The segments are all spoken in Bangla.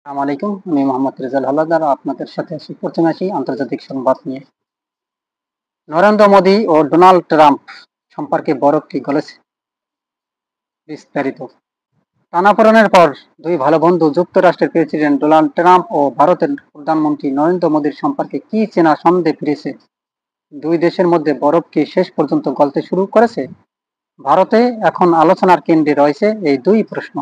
আসসালামু আলাইকুম। আমি মোহাম্মদ রেজাল হাওলাদার আপনাদের সাথে প্রথমে আসি আন্তর্জাতিক সংবাদ নিয়ে। নরেন্দ্র মোদী ও ডোনাল্ড ট্রাম্প সম্পর্কে বরফ কি গলেছে? বিস্তারিত। টানাপোড়েনের পর দুই ভালো বন্ধু যুক্তরাষ্ট্রের প্রেসিডেন্ট ডোনাল্ড ট্রাম্প ও ভারতের প্রধানমন্ত্রী নরেন্দ্র মোদীর সম্পর্কে কি চেনা সন্দেহ ফিরেছে? দুই দেশের মধ্যে বরফ কি শেষ পর্যন্ত গলতে শুরু করেছে? ভারতে এখন আলোচনার কেন্দ্রে রয়েছে এই দুই প্রশ্ন।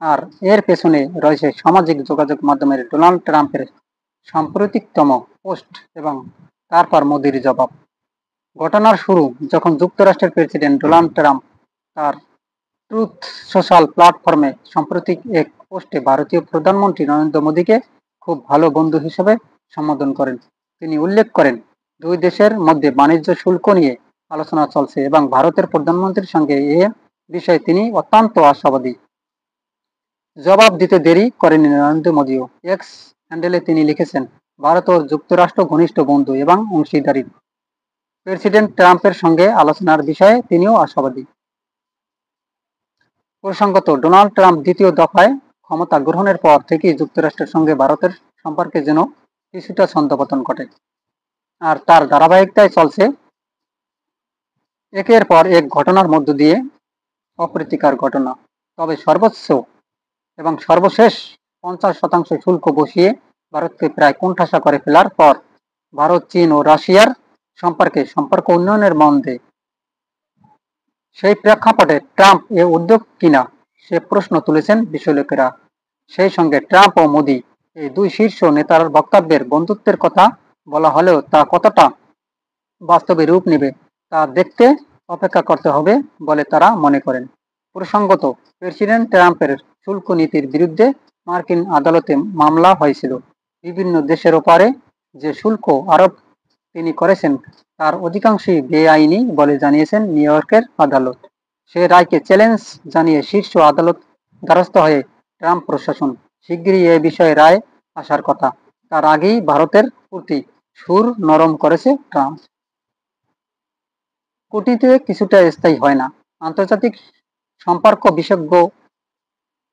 আর এর পেছনে রয়েছে সামাজিক যোগাযোগ মাধ্যমের ডোনাল্ড ট্রাম্পের সাম্প্রতিকতম পোস্ট এবং তারপর মোদির জবাব। ঘটনার শুরু যখন যুক্তরাষ্ট্রের প্রেসিডেন্ট ডোনাল্ড ট্রাম্প তার ট্রুথ সোশ্যাল প্ল্যাটফর্মে সাম্প্রতিক এক পোস্টে ভারতীয় প্রধানমন্ত্রী নরেন্দ্র মোদীকে খুব ভালো বন্ধু হিসেবে সম্বোধন করেন। তিনি উল্লেখ করেন, দুই দেশের মধ্যে বাণিজ্য শুল্ক নিয়ে আলোচনা চলছে এবং ভারতের প্রধানমন্ত্রীর সঙ্গে এ বিষয়ে তিনি অত্যন্ত আশাবাদী। জবাব দিতে দেরি করেননি নরেন্দ্র মোদীও। এক্স হ্যান্ডেলে তিনি লিখেছেন, ভারত ও যুক্তরাষ্ট্র ঘনিষ্ঠ বন্ধু এবং অংশীদারি। প্রেসিডেন্ট ট্রাম্পের সঙ্গে আলোচনার বিষয়ে তিনিও আশাবাদী। প্রসঙ্গত, ডোনাল্ড ট্রাম্প দ্বিতীয় দফায় ক্ষমতা গ্রহণের পর থেকেই যুক্তরাষ্ট্রের সঙ্গে ভারতের সম্পর্কে যেন কিছুটা ছন্দপতন ঘটে। আর তার ধারাবাহিকতায় চলছে একের পর এক ঘটনার মধ্য দিয়ে অপ্রীতিকর ঘটনা। তবে সর্বোচ্চ এবং সর্বশেষ 50% শুল্ক বসিয়ে ভারতকে প্রায় কোণঠাসা করে ফেলার পর ভারত, চীন ও রাশিয়ার সম্পর্ক উন্নয়নের মন্দে। সেই প্রেক্ষাপটে ট্রাম্প এ উদ্যোগ কিনা সে প্রশ্ন তুলেছেন বিশ্লেষকেরা। সেই সঙ্গে ট্রাম্প ও মোদি এই দুই শীর্ষ নেতার বক্তব্যের বন্ধুত্বের কথা বলা হলেও তা কতটা বাস্তবে রূপ নেবে তা দেখতে অপেক্ষা করতে হবে বলে তারা মনে করেন। প্রসঙ্গত, প্রেসিডেন্ট ট্রাম্পের শুল্ক নীতির বিরুদ্ধে মার্কিন আদালতে মামলা হয়েছিল। বিভিন্ন দেশের ওপরে যে শুল্ক আরোপ তিনি করেছেন তার অধিকাংশই বেআইনি বলে জানিয়েছেন নিউ ইয়র্কের আদালত। সে রায়কে চ্যালেঞ্জ জানিয়ে শীর্ষ আদালত দ্বারস্থ হয়ে ট্রাম্প প্রশাসন শিগগিরই এ বিষয়ে রায় আসার কথা। তার আগেই ভারতের প্রতি সুর নরম করেছে ট্রাম্প। কূটনীতিতে কিছুটা স্থায়ী হয় না। আন্তর্জাতিক সম্পর্ক বিশেষজ্ঞ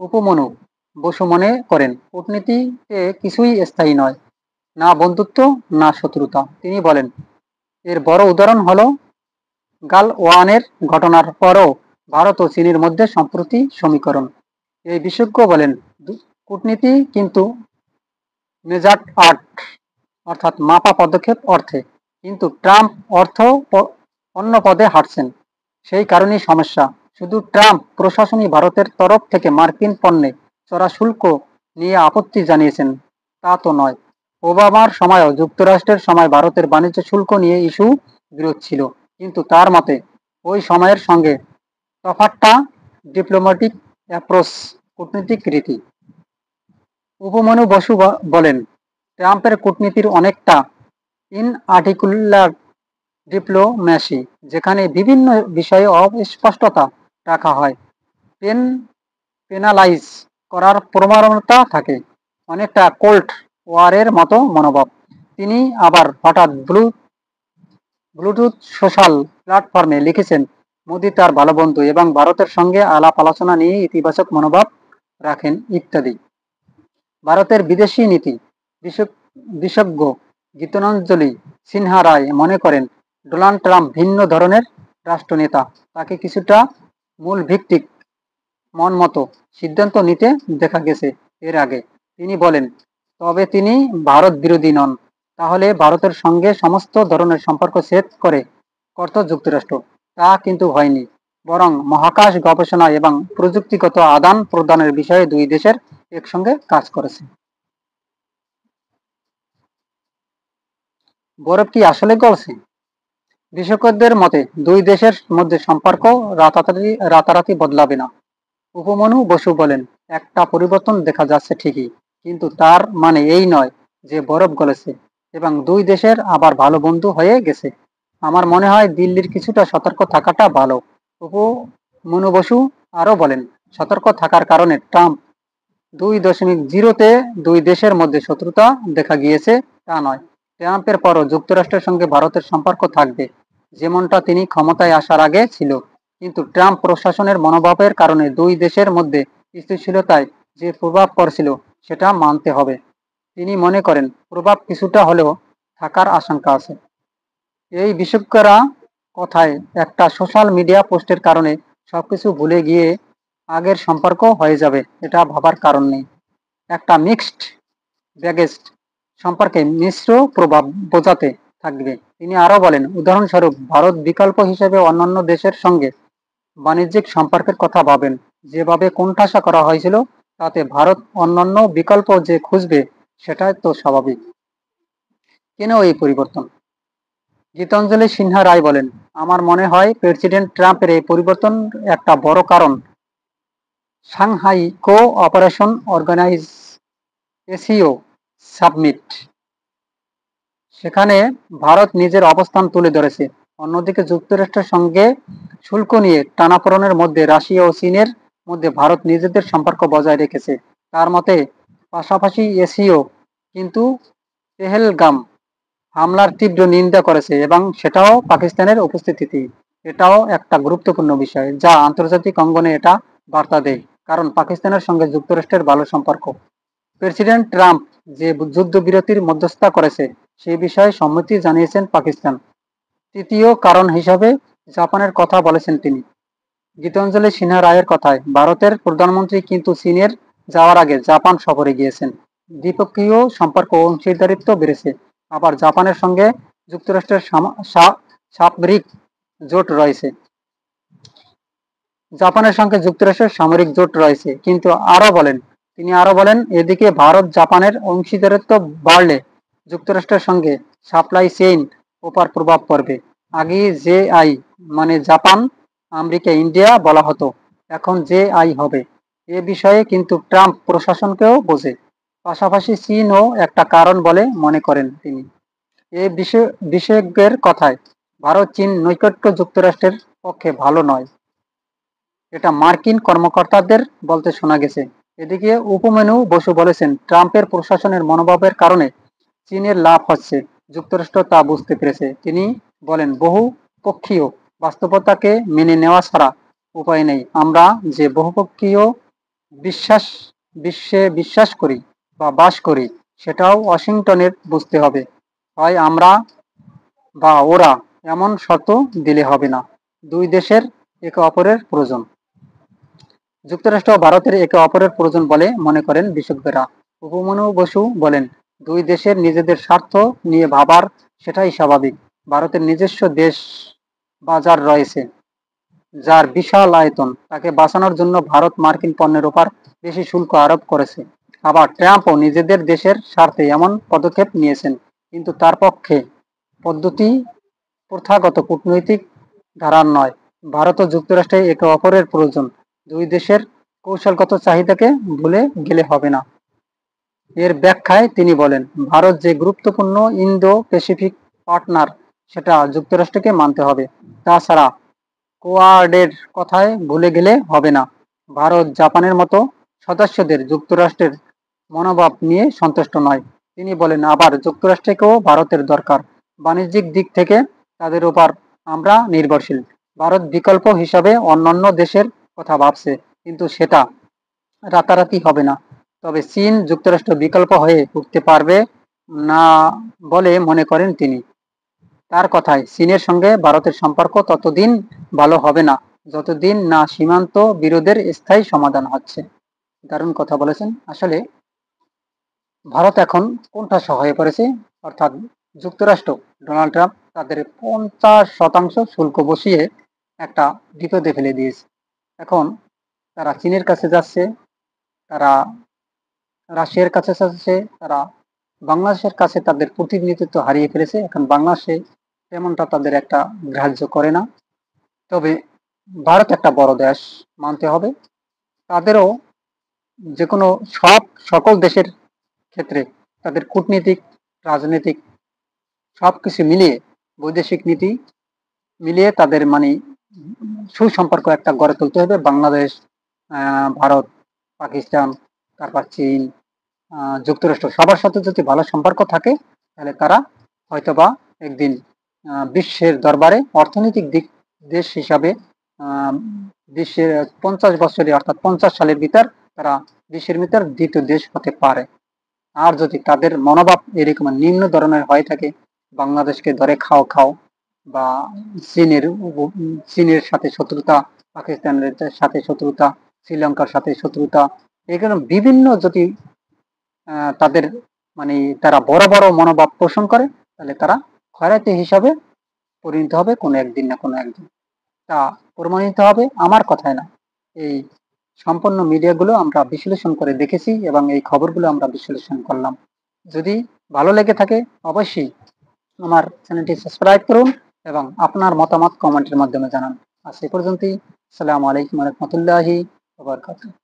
উপমনু বসু মনে করেন, কূটনীতিতে কিছুই স্থায়ী নয়, না বন্ধুত্ব না শত্রুতা। তিনি বলেন, এর বড় উদাহরণ হলো গালওয়ানের ঘটনার পরও ভারত ও চীনের মধ্যে সম্প্রতি সমীকরণ। এই বিশেষজ্ঞ বলেন, কূটনীতি কিন্তু মেজার্ড আর্ট, অর্থাৎ মাপা পদক্ষেপ অর্থে, কিন্তু ট্রাম্প অন্য পদে হাঁটছেন। সেই কারণেই সমস্যা। শুধু ট্রাম্প প্রশাসনই ভারতের তরফ থেকে মার্কিন পণ্যে চড়া শুল্ক নিয়ে আপত্তি জানিয়েছেন তা তো নয়। ওবামার সময়ও যুক্তরাষ্ট্রের সময় ভারতের বাণিজ্য শুল্ক নিয়ে ইস্যু বিরোধ ছিল, কিন্তু তার মতে ওই সময়ের সঙ্গে তফাৎটা ডিপ্লোম্যাটিক অ্যাপ্রোচ, কূটনৈতিক রীতি। উপমনু বসু বলেন, ট্রাম্পের কূটনীতির অনেকটা ইনআর্টিকুলার ডিপ্লোম্যাসি, যেখানে বিভিন্ন বিষয়ে অস্পষ্টতা রাখা হয়, পেনালাইজ করার প্রবণতা থাকে, অনেকটা কোল্ড ওয়ারের মতো মনোভাব। তিনি আবার হঠাৎ ব্লুটুথ সোশ্যাল প্ল্যাটফর্মে লিখেছেন, মোদি তার ভালো বন্ধু এবং ভারতের সঙ্গে আলাপ আলোচনা নিয়ে ইতিবাচক মনোভাব রাখেন ইত্যাদি। ভারতের বিদেশি নীতি বিশেষজ্ঞ গীতাঞ্জলি সিনহা রায় মনে করেন, ডোনাল্ড ট্রাম্প ভিন্ন ধরনের রাষ্ট্রনেতা। তাকে কিছুটা মূল ভিত্তিক মন মতো সিদ্ধান্ত নিতে দেখা গেছে এর আগে। তিনি বলেন, তবে তিনি ভারত বিরোধী নন। তাহলে ভারতের সঙ্গে সমস্ত ধরনের সম্পর্ক ছেদ করত যুক্তরাষ্ট্র। তা কিন্তু হয়নি, বরং মহাকাশ গবেষণা এবং প্রযুক্তিগত আদান প্রদানের বিষয়ে দুই দেশের একসঙ্গে কাজ করেছে। বরফ কি আসলে গলছে? বিশেষজ্ঞদের মতে দুই দেশের মধ্যে সম্পর্ক রাতারাতি বদলাবে না। উপমনু বসু বলেন, একটা পরিবর্তন দেখা যাচ্ছে ঠিকই, কিন্তু তার মানে এই নয় যে বরফ গলেছে এবং দুই দেশের আবার ভালো বন্ধু হয়ে গেছে। আমার মনে হয় দিল্লির কিছুটা সতর্ক থাকাটা ভালো। উপমনু বসু আরো বলেন, সতর্ক থাকার কারণে ট্রাম্প 2.0-তে দুই দেশের মধ্যে শত্রুতা দেখা গিয়েছে তা নয়। ট্রাম্পের পরও যুক্তরাষ্ট্রের সঙ্গে ভারতের সম্পর্ক থাকবে, যেমনটা তিনি ক্ষমতায় আসার আগে ছিল। কিন্তু ট্রাম্প প্রশাসনের মনোভাবের কারণে দুই দেশের মধ্যে স্থিতিশীলতায় যে প্রভাব পড়ছিল সেটা মানতে হবে। তিনি মনে করেন প্রভাব কিছুটা হলেও থাকার আশঙ্কা আছে। এই বিশেষজ্ঞরা কথায় একটা সোশ্যাল মিডিয়া পোস্টের কারণে সবকিছু ভুলে গিয়ে আগের সম্পর্ক হয়ে যাবে, এটা ভাবার কারণ নেই। একটা মিক্সড ব্যাগেজ সম্পর্কে মিশ্র প্রভাব বোঝাতে থাকবে। তিনি আরো বলেন, উদাহরণস্বরূপ ভারত বিকল্প হিসেবে অন্যান্য দেশের সঙ্গে বাণিজ্যিক সম্পর্কের কথা ভাবেন। যেভাবে কোণঠাসা করা হয়েছিল, তাতে ভারত অন্যান্য বিকল্প যে খুঁজবে সেটাই তো স্বাভাবিক। কেন এই পরিবর্তন? গীতাঞ্জলি সিনহা রায় বলেন, আমার মনে হয় প্রেসিডেন্ট ট্রাম্পের এই পরিবর্তন একটা বড় কারণ Shanghai cooperation organise SCO summit. সেখানে ভারত নিজের অবস্থান তুলে ধরেছে। অন্যদিকে যুক্তরাষ্ট্রের সঙ্গে শুল্ক নিয়ে টানাপোড়েনের মধ্যে রাশিয়া ও চীনের মধ্যে ভারত নিজেদের সম্পর্ক বজায় রেখেছে। তার মতে পাশাপাশি এসিও কিন্তু পেহেলগাম হামলার তীব্র নিন্দা করেছে এবং সেটাও পাকিস্তানের উপস্থিতিতে। এটাও একটা গুরুত্বপূর্ণ বিষয় যা আন্তর্জাতিক অঙ্গনে এটা বার্তা দেয়, কারণ পাকিস্তানের সঙ্গে যুক্তরাষ্ট্রের ভালো সম্পর্ক। প্রেসিডেন্ট ট্রাম্প যে যুদ্ধবিরতির মধ্যস্থতা করেছে সেই বিষয়ে সম্মতি জানিয়েছেন পাকিস্তান। তৃতীয় কারণ হিসাবে জাপানের কথা বলেছেন তিনি। গীতাঞ্জলি সিনহা রায়ের কথায়, ভারতের প্রধানমন্ত্রী কিন্তু চীনের যাওয়ার আগে জাপান সফরে গিয়েছেন। দ্বিপক্ষীয় সম্পর্ক ও অংশীদারিত্ব বেড়েছে। আবার জাপানের সঙ্গে যুক্তরাষ্ট্রের সামরিক জোট রয়েছে। জাপানের সঙ্গে যুক্তরাষ্ট্রের সামরিক জোট রয়েছে। কিন্তু তিনি আরো বলেন, এদিকে ভারত জাপানের অংশীদারিত্ব বাড়লে যুক্তরাষ্ট্রের সঙ্গে সাপ্লাই চেইন ওপর প্রভাব পড়বে। আগে জে আই মানে জাপান, আমেরিকা, ইন্ডিয়া বলা হতো, এখন জে আই হবে। এ বিষয়ে কিন্তু ট্রাম্প প্রশাসনকেও বোঝে। পাশাপাশি চীনও একটা কারণ বলে মনে করেন তিনি। এ বিশেষজ্ঞের কথায়, ভারত চীন নৈকট্য যুক্তরাষ্ট্রের পক্ষে ভালো নয়, এটা মার্কিন কর্মকর্তাদের বলতে শোনা গেছে। এদিকে উপমেনু বসু বলেছেন, ট্রাম্পের প্রশাসনের মনোভাবের কারণে চীনের লাভ হচ্ছে, যুক্তরাষ্ট্র তা বুঝতে পেরেছে। তিনি বলেন, বহুপক্ষীয় বাস্তবতাকে মেনে নেওয়া ছাড়া উপায় নেই। আমরা যে বহুপক্ষীয় বিশ্বে বিশ্বাস করি বা বাস করি, সেটাও ওয়াশিংটনের বুঝতে হবে। হয় আমরা বা ওরা, এমন শর্ত দিলে হবে না। দুই দেশের একে অপরের প্রয়োজন। যুক্তরাষ্ট্র ও ভারতের একে অপরের প্রয়োজন বলে মনে করেন বিশেষজ্ঞরা। উপমন্যু বসু বলেন, দুই দেশের নিজেদের স্বার্থ নিয়ে ভাবার সেটাই স্বাভাবিক। ভারতের নিজস্ব দেশ বাজার রয়েছে, যার বিশাল আয়তন। তাকে বাঁচানোর জন্য ভারত মার্কিন পণ্যের উপর বেশি শুল্ক আরোপ করেছে। আবার ট্রাম্পও নিজেদের দেশের স্বার্থে এমন পদক্ষেপ নিয়েছেন, কিন্তু তার পক্ষে পদ্ধতি প্রথাগত কূটনৈতিক ধারার নয়। ভারত ও যুক্তরাষ্ট্রে একে অপরের প্রয়োজন। দুই দেশের কৌশলগত চাহিদাকে ভুলে গেলে হবে না। এর ব্যাখ্যায় তিনি বলেন, ভারত যে গুরুত্বপূর্ণ ইন্দো প্যাসিফিক পার্টনার, সেটা যুক্তরাষ্ট্রকে মানতে হবে। তাছাড়া কোয়াডের কথায় ভুলে গেলে হবে না। ভারত জাপানের মতো সদস্যদের যুক্তরাষ্ট্রের মনোভাব নিয়ে সন্তুষ্ট নয়। তিনি বলেন, আবার যুক্তরাষ্ট্রকেও ভারতের দরকার। বাণিজ্যিক দিক থেকে তাদের উপর আমরা নির্ভরশীল। ভারত বিকল্প হিসাবে অন্যান্য দেশের কথা ভাবছে, কিন্তু সেটা রাতারাতি হবে না। তবে চীন যুক্তরাষ্ট্র বিকল্প হয়ে উঠতে পারবে না বলে মনে করেন তিনি। তার কথায়, চীনের সঙ্গে ভারতের সম্পর্ক ততদিন ভালো হবে না যতদিন না সীমান্ত বিরোধের স্থায়ী সমাধান হচ্ছে। দারুণ কথা বলেছেন। আসলে ভারত এখন কোণঠাসা হয়ে পড়েছে, অর্থাৎ যুক্তরাষ্ট্র, ডোনাল্ড ট্রাম্প তাদের 50% শুল্ক বসিয়ে একটা বিপদে ফেলে দিয়েছে। এখন তারা চীনের কাছে যাচ্ছে, তারা রাশিয়ার কাছে যাচ্ছে, তারা বাংলাদেশের কাছে তাদের প্রতিনিধিত্ব হারিয়ে ফেলেছে। এখন বাংলাদেশে তেমনটা তাদের একটা গ্রাহ্য করে না। তবে ভারত একটা বড় দেশ, মানতে হবে। তাদেরও যে কোনো সকল দেশের ক্ষেত্রে তাদের কূটনীতিক, রাজনৈতিক সবকিছু মিলিয়ে, বৈদেশিক নীতি মিলিয়ে তাদের মানে সুসম্পর্ক একটা গড়ে তুলতে হবে। বাংলাদেশ, ভারত, পাকিস্তান, তারপর চীন, যুক্তরাষ্ট্র সবার সাথে যদি ভালো সম্পর্ক থাকে, তাহলে তারা হয়তোবা একদিন বিশ্বের দরবারে অর্থনৈতিক দেশ হিসাবে বিশ্বের 50 বছরে, অর্থাৎ 50 সালের ভিতর তারা বিশ্বের ভিতর দ্বিতীয় দেশ হতে পারে। আর যদি তাদের মনোভাব এরকম নিম্ন ধরনের হয়ে থাকে, বাংলাদেশকে ধরে খাও খাও, বা চীনের চীনের সাথে শত্রুতা, পাকিস্তানের সাথে শত্রুতা, শ্রীলঙ্কার সাথে শত্রুতা, এখানে বিভিন্ন যদি তাদের মানে তারা বড় বড় মনোভাব পোষণ করে, তাহলে তারা খয়রাতি হিসাবে পরিণত হবে কোনো একদিন না কোনো একদিন। তা প্রমাণিত হবে আমার কথায় না, এই সম্পূর্ণ মিডিয়াগুলো আমরা বিশ্লেষণ করে দেখেছি এবং এই খবরগুলো আমরা বিশ্লেষণ করলাম। যদি ভালো লেগে থাকে অবশ্যই আমার চ্যানেলটি সাবস্ক্রাইব করুন এবং আপনার মতামত কমেন্টের মাধ্যমে জানান। আজ এ পর্যন্তই। আসসালামু আলাইকুম রহমতুল্লাহি ওয়া বারাকাতুহু।